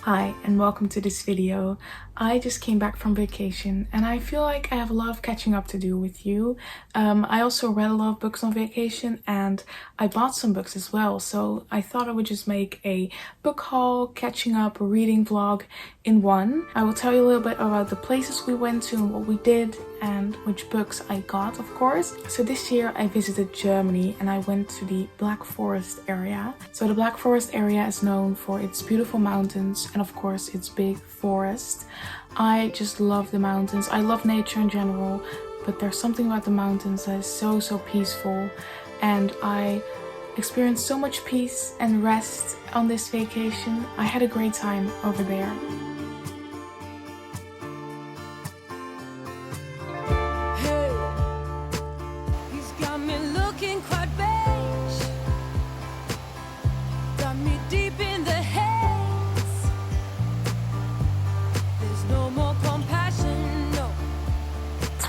Hi and welcome to this video. I just came back from vacation and I feel like I have a lot of catching up to do with you. I also read a lot of books on vacation and I bought some books as well. So I thought I would just make a book haul, catching up, reading vlog in one. I will tell you a little bit about the places we went to and what we did and which books I got, of course. So this year I visited Germany and I went to the Black Forest area. So the Black Forest area is known for its beautiful mountains and of course its big forest. I just love the mountains. I love nature in general, but there's something about the mountains that is so peaceful, and I experienced so much peace and rest on this vacation. I had a great time over there.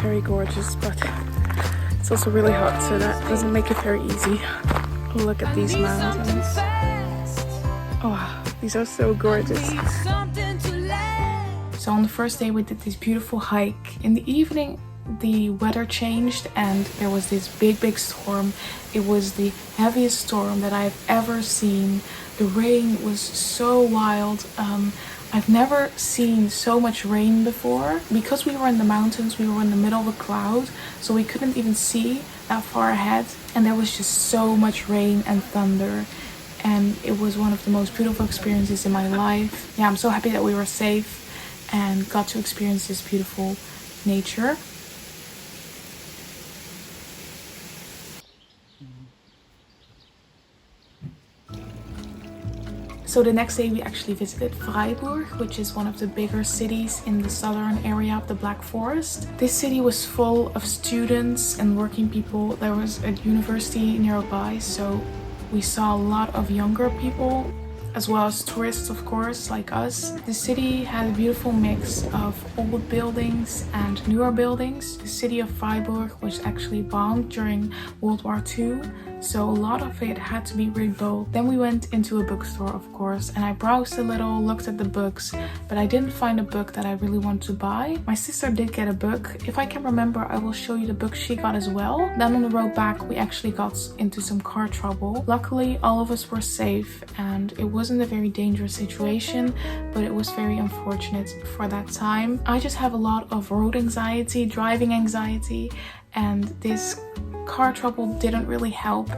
Very gorgeous, but it's also really hot, so that doesn't make it very easy. Look at these mountains. Oh, these are so gorgeous. So on the first day we did this beautiful hike. In the evening the weather changed and there was this big storm. It was the heaviest storm that I've ever seen. The rain was so wild. I've never seen so much rain before. Because we were in the mountains, we were in the middle of a cloud, so we couldn't even see that far ahead. And there was just so much rain and thunder. And it was one of the most beautiful experiences in my life. Yeah, I'm so happy that we were safe and got to experience this beautiful nature. So the next day we actually visited Freiburg, which is one of the bigger cities in the southern area of the Black Forest. This city was full of students and working people. There was a university nearby, so we saw a lot of younger people, as well as tourists, of course, like us. The city had a beautiful mix of old buildings and newer buildings. The city of Freiburg was actually bombed during World War II, so a lot of it had to be rebuilt. Then we went into a bookstore, of course, and I browsed a little, looked at the books, but I didn't find a book that I really wanted to buy. My sister did get a book. If I can remember, I will show you the book she got as well. Then on the road back, we actually got into some car trouble. Luckily, all of us were safe and it wasn't a very dangerous situation, but it was very unfortunate for that time. I just have a lot of road anxiety, driving anxiety, and this car trouble didn't really help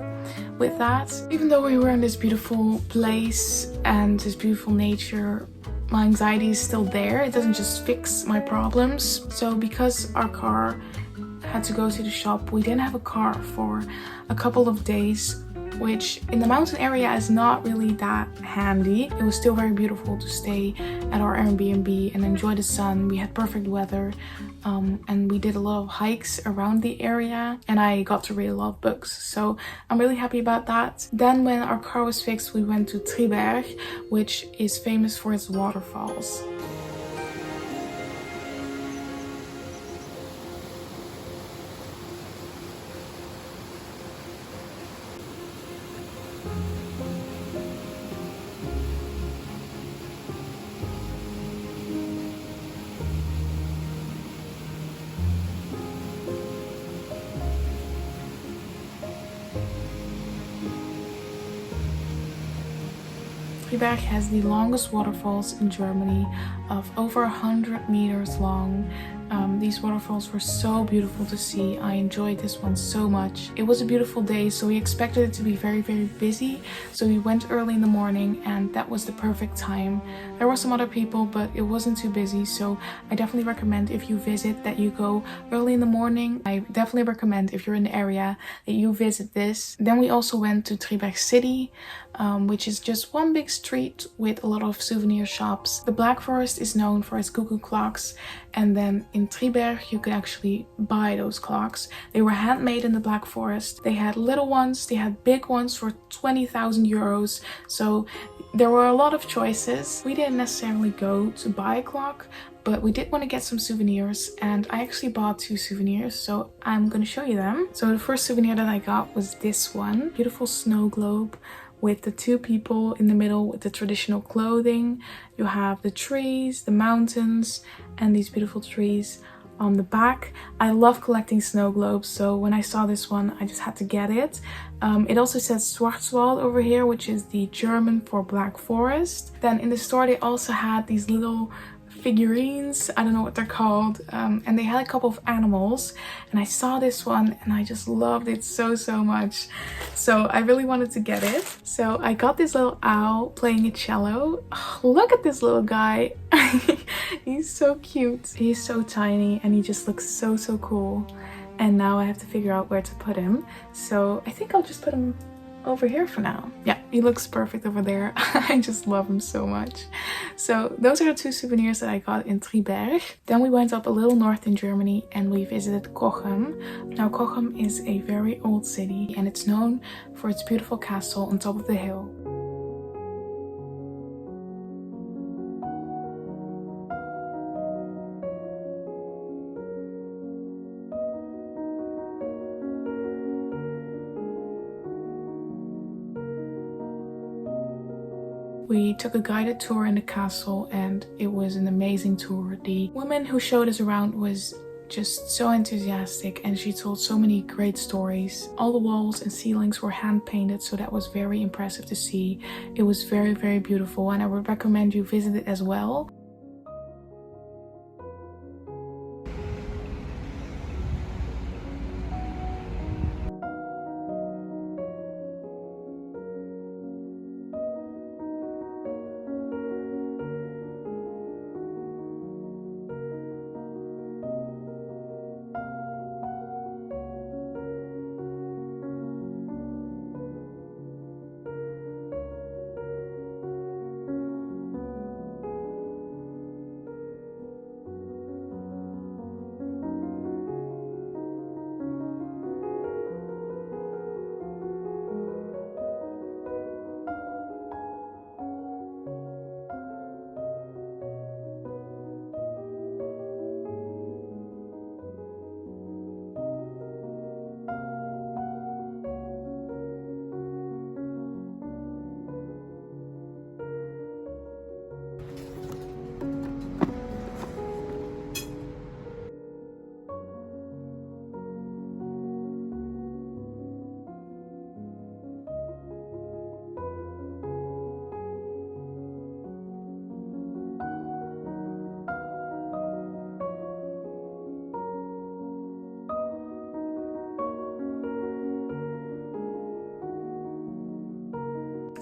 with that. Even though we were in this beautiful place and this beautiful nature, my anxiety is still there. It doesn't just fix my problems. So because our car had to go to the shop, we didn't have a car for a couple of days, which in the mountain area is not really that handy. It was still very beautiful to stay at our Airbnb and enjoy the sun. We had perfect weather, and we did a lot of hikes around the area, and I got to read a lot of books, so I'm really happy about that. Then when our car was fixed, we went to Triberg, which is famous for its waterfalls. Triberg has the longest waterfalls in Germany, of over 100 meters long. These waterfalls were so beautiful to see. I enjoyed this one so much. It was a beautiful day, so we expected it to be very busy. So we went early in the morning and that was the perfect time. There were some other people, but it wasn't too busy. So I definitely recommend, if you visit, that you go early in the morning. I definitely recommend, if you're in the area, that you visit this. Then we also went to Triberg City, which is just one big street with a lot of souvenir shops. The Black Forest is known for its cuckoo clocks, and then in Triberg you could actually buy those clocks. They were handmade in the Black Forest. They had little ones, they had big ones for 20,000 euros, so there were a lot of choices. We didn't necessarily go to buy a clock, but we did want to get some souvenirs, and I actually bought 2 souvenirs, so I'm gonna show you them. So the first souvenir that I got was this one. Beautiful snow globe with the two people in the middle with the traditional clothing. You have the trees, the mountains, and these beautiful trees on the back. I love collecting snow globes, so when I saw this one, I just had to get it. It also says Schwarzwald over here, which is the German for Black Forest. Then in the store, they also had these little figurines, I don't know what they're called, and they had a couple of animals, and I saw this one and I just loved it so much, so I really wanted to get it. So I got this little owl playing a cello. Oh, look at this little guy. He's so cute. He's so tiny and he just looks so cool, and now I have to figure out where to put him, so I think I'll just put him over here for now. Yeah, he looks perfect over there. I just love him so much. So those are the two souvenirs that I got in Triberg. Then we went up a little north in Germany and we visited Cochem. Now Cochem is a very old city and it's known for its beautiful castle on top of the hill. We took a guided tour in the castle and it was an amazing tour. The woman who showed us around was just so enthusiastic and she told so many great stories. All the walls and ceilings were hand painted, so that was very impressive to see. It was very beautiful and I would recommend you visit it as well.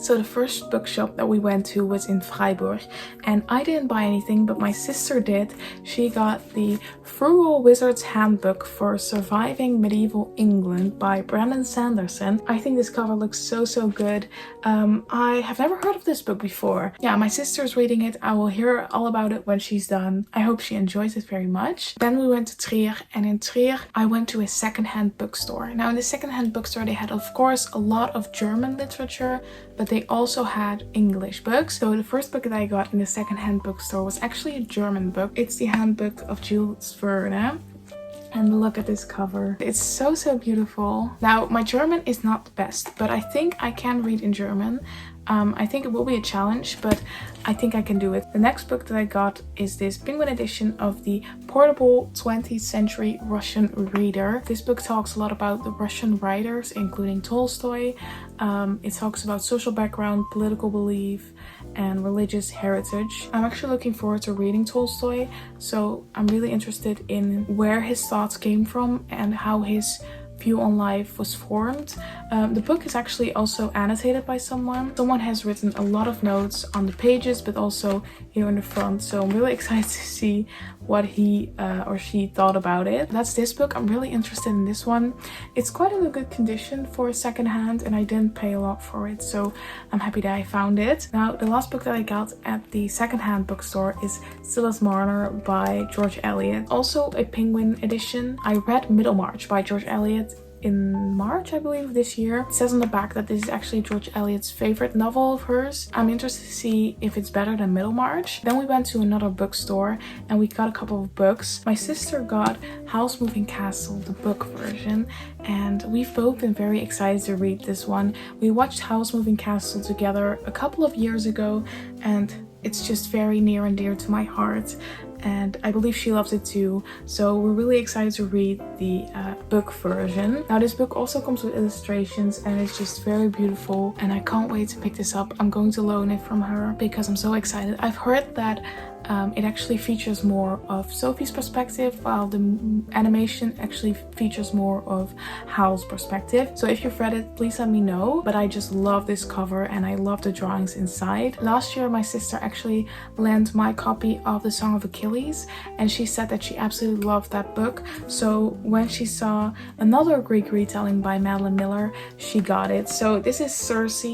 So the first bookshop that we went to was in Freiburg and I didn't buy anything, but my sister did. She got the Frugal Wizard's Handbook for Surviving Medieval England by Brandon Sanderson. I think this cover looks so good. I have never heard of this book before. Yeah, my sister's reading it. I will hear all about it when she's done. I hope she enjoys it very much. Then we went to Trier, and in Trier I went to a secondhand bookstore. Now in the secondhand bookstore they had of course a lot of German literature, but they also had English books. So the first book that I got in the secondhand bookstore was actually a German book. It's the handbook of Jules Verne. And look at this cover. It's so beautiful. Now my German is not the best, but I think I can read in German. I think it will be a challenge, but I think I can do it. The next book that I got is this Penguin edition of the Portable 20th Century Russian Reader. This book talks a lot about the Russian writers, including Tolstoy. It talks about social background, political belief, and religious heritage. I'm actually looking forward to reading Tolstoy, so I'm really interested in where his thoughts came from and how his view on life was formed. The book is actually also annotated by someone. Someone has written a lot of notes on the pages, but also here in the front. So I'm really excited to see what he or she thought about it. That's this book. I'm really interested in this one. It's quite in a good condition for secondhand and I didn't pay a lot for it, so I'm happy that I found it. Now the last book that I got at the secondhand bookstore is Silas Marner by George Eliot. Also a Penguin edition. I read Middlemarch by George Eliot in March, I believe, this year. It says on the back that this is actually George Eliot's favorite novel of hers. I'm interested to see if it's better than Middlemarch. Then we went to another bookstore and we got a couple of books. My sister got Howl's Moving Castle, the book version, and we've both been very excited to read this one. We watched Howl's Moving Castle together a couple of years ago, and it's just very near and dear to my heart, and I believe she loves it too. So we're really excited to read the book version. Now this book also comes with illustrations and it's just very beautiful, and I can't wait to pick this up. I'm going to loan it from her because I'm so excited. I've heard that it actually features more of Sophie's perspective, while the animation actually features more of Howl's perspective. So if you've read it, please let me know. But I just love this cover and I love the drawings inside. Last year, my sister actually lent my copy of The Song of Achilles, and she said that she absolutely loved that book. So when she saw another Greek retelling by Madeline Miller, she got it. So this is Circe,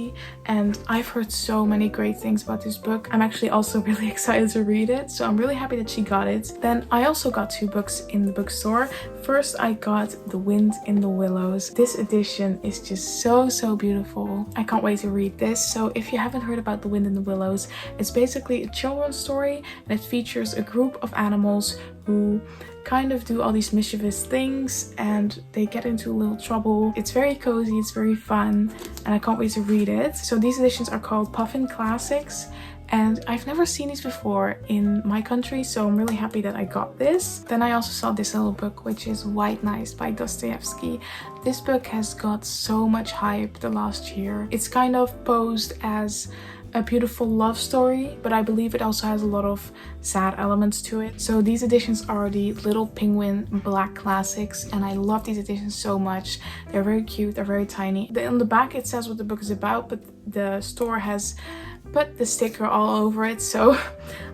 and I've heard so many great things about this book. I'm actually also really excited to read it, so I'm really happy that she got it. Then I also got 2 books in the bookstore. First, I got The Wind in the Willows. This edition is just so beautiful. I can't wait to read this. So if you haven't heard about The Wind in the Willows, it's basically a children's story, and it features a group of animals who kind of do all these mischievous things and they get into a little trouble. It's very cozy, it's very fun, and I can't wait to read it. So these editions are called Puffin Classics, and I've never seen these before in my country, so I'm really happy that I got this. Then I also saw this little book, which is White Nights by Dostoevsky. This book has got so much hype the last year. It's kind of posed as a beautiful love story, but I believe it also has a lot of sad elements to it. So these editions are the Little Penguin Black Classics, and I love these editions so much. They're very cute, they're very tiny. On the back it says what the book is about, but the store has put the sticker all over it, so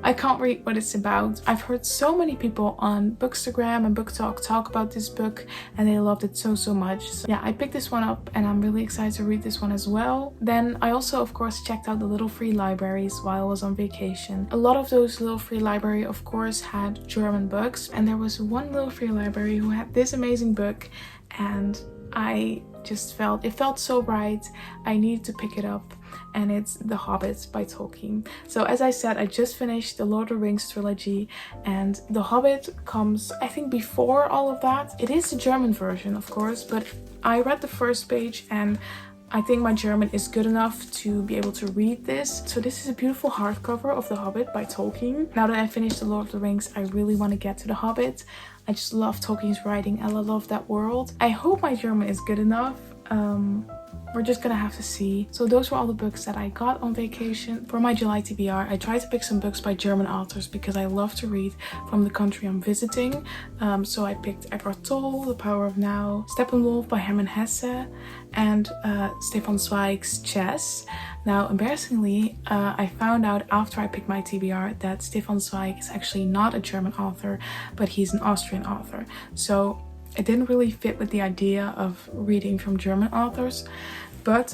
I can't read what it's about. I've heard so many people on Bookstagram and BookTok talk about this book, and they loved it so much. So yeah, I picked this one up and I'm really excited to read this one as well. Then I also, of course, checked out the little free libraries while I was on vacation. A lot of those little free library, of course, had German books, and there was one little free library who had this amazing book, and I just felt so right. I needed to pick it up, and it's The Hobbit by Tolkien. So as I said, I just finished the Lord of the Rings trilogy, and The Hobbit comes, I think, before all of that. It is the German version, of course, but I read the first page and I think my German is good enough to be able to read this. So this is a beautiful hardcover of The Hobbit by Tolkien. Now that I finished The Lord of the Rings, I really want to get to The Hobbit. I just love Tolkien's writing and I love that world. I hope my German is good enough. We're just gonna have to see. So those were all the books that I got on vacation. For my July TBR, I tried to pick some books by German authors because I love to read from the country I'm visiting. So I picked Eckhart Tolle, The Power of Now, Steppenwolf by Hermann Hesse, and Stefan Zweig's Chess. Now, embarrassingly, I found out after I picked my TBR that Stefan Zweig is actually not a German author, but he's an Austrian author. So it didn't really fit with the idea of reading from German authors, but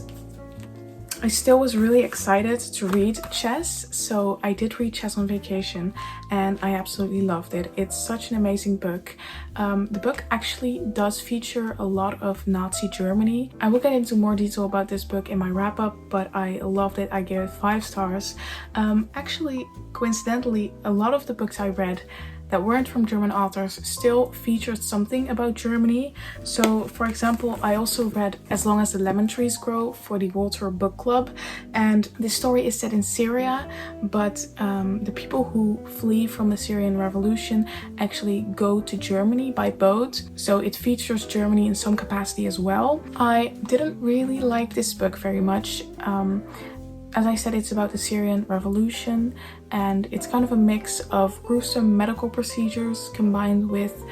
I still was really excited to read Chess. So I did read Chess on vacation and I absolutely loved it. It's such an amazing book. The book actually does feature a lot of Nazi Germany. I will get into more detail about this book in my wrap up, but I loved it. I gave it 5 stars. Actually, coincidentally, a lot of the books I read that weren't from German authors still featured something about Germany. So for example, I also read As Long as the Lemon Trees Grow for the Walter Book Club, and this story is set in Syria, but the people who flee from the Syrian Revolution actually go to Germany by boat, so it features Germany in some capacity as well. I didn't really like this book very much. As I said, it's about the Syrian Revolution, and it's kind of a mix of gruesome medical procedures combined with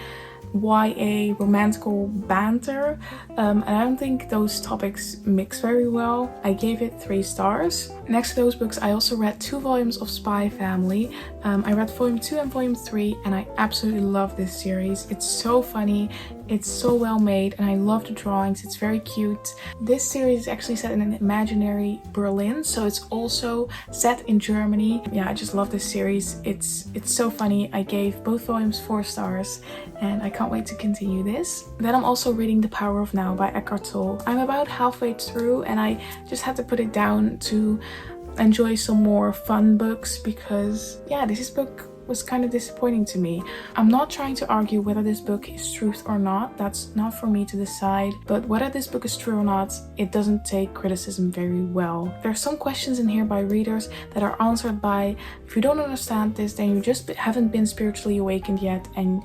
YA romantical banter, and I don't think those topics mix very well. I gave it 3 stars. Next to those books, I also read 2 volumes of Spy Family. I read volume 2 and volume 3, and I absolutely love this series. It's so funny, It's so well made and I love the drawings. It's very cute. This series is actually set in an imaginary Berlin, so it's also set in Germany. Yeah, I just love this series. It's so funny. I gave both volumes 4 stars and I can't wait to continue this. Then I'm also reading The Power of Now by Eckhart Tolle. I'm about halfway through and I just had to put it down to enjoy some more fun books because yeah, this book was kind of disappointing to me. I'm not trying to argue whether this book is truth or not. That's not for me to decide. But whether this book is true or not, it doesn't take criticism very well. There are some questions in here by readers that are answered by, if you don't understand this, then you just haven't been spiritually awakened yet, and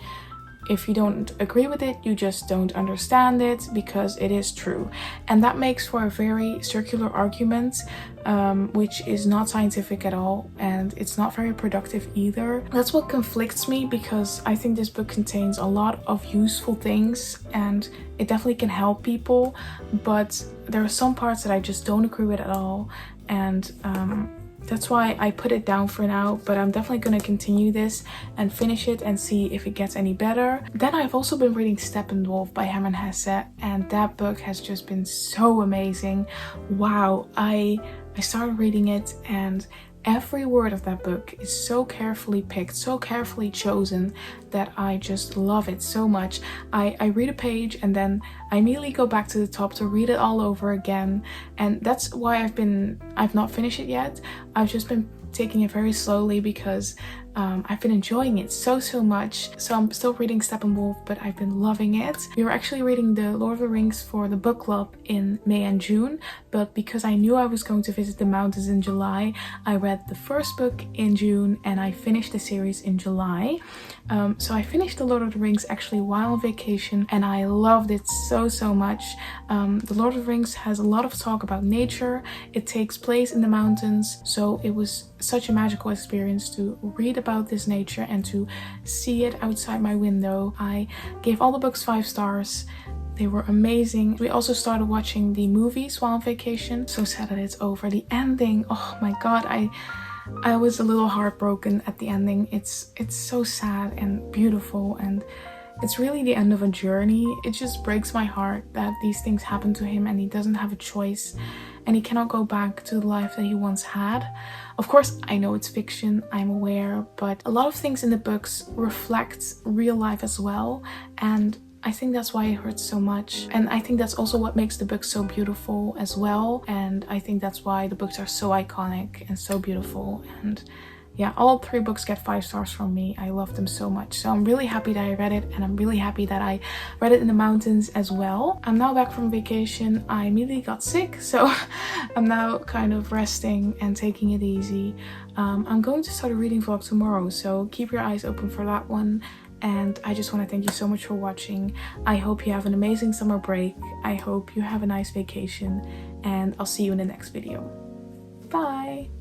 if you don't agree with it, you just don't understand it, because it is true. And that makes for a very circular argument, which is not scientific at all, and it's not very productive either. That's what conflicts me, because I think this book contains a lot of useful things and it definitely can help people, but there are some parts that I just don't agree with at all, and that's why I put it down for now, but I'm definitely going to continue this and finish it and see if it gets any better. Then I've also been reading Steppenwolf by Hermann Hesse, and that book has just been so amazing. Wow, I started reading it and every word of that book is so carefully picked, so carefully chosen, that I just love it so much. I read a page and then I immediately go back to the top to read it all over again, and that's why I've not finished it yet. I've just been taking it very slowly because I've been enjoying it so much. So I'm still reading Steppenwolf, but I've been loving it. We were actually reading the Lord of the Rings for the book club in May and June, but because I knew I was going to visit the mountains in July, I read the first book in June and I finished the series in July. So I finished the Lord of the Rings actually while on vacation, and I loved it so much. The Lord of the Rings has a lot of talk about nature. It takes place in the mountains, so it was such a magical experience to read about this nature and to see it outside my window. I gave all the books 5 stars. They were amazing. We also started watching the movies while on vacation. So sad that it's over. The ending, oh my god, I was a little heartbroken at the ending. It's so sad and beautiful, and it's really the end of a journey. It just breaks my heart that these things happen to him and he doesn't have a choice and he cannot go back to the life that he once had. Of course, I know it's fiction, I'm aware, but a lot of things in the books reflect real life as well, and I think that's why it hurts so much. And I think that's also what makes the book so beautiful as well, and I think that's why the books are so iconic and so beautiful. And yeah, all 3 books get 5 stars from me. I love them so much. So I'm really happy that I read it, and I'm really happy that I read it in the mountains as well. I'm now back from vacation. I immediately got sick, so I'm now kind of resting and taking it easy. I'm going to start a reading vlog tomorrow, so keep your eyes open for that one. And I just want to thank you so much for watching. I hope you have an amazing summer break. I hope you have a nice vacation, and I'll see you in the next video. Bye!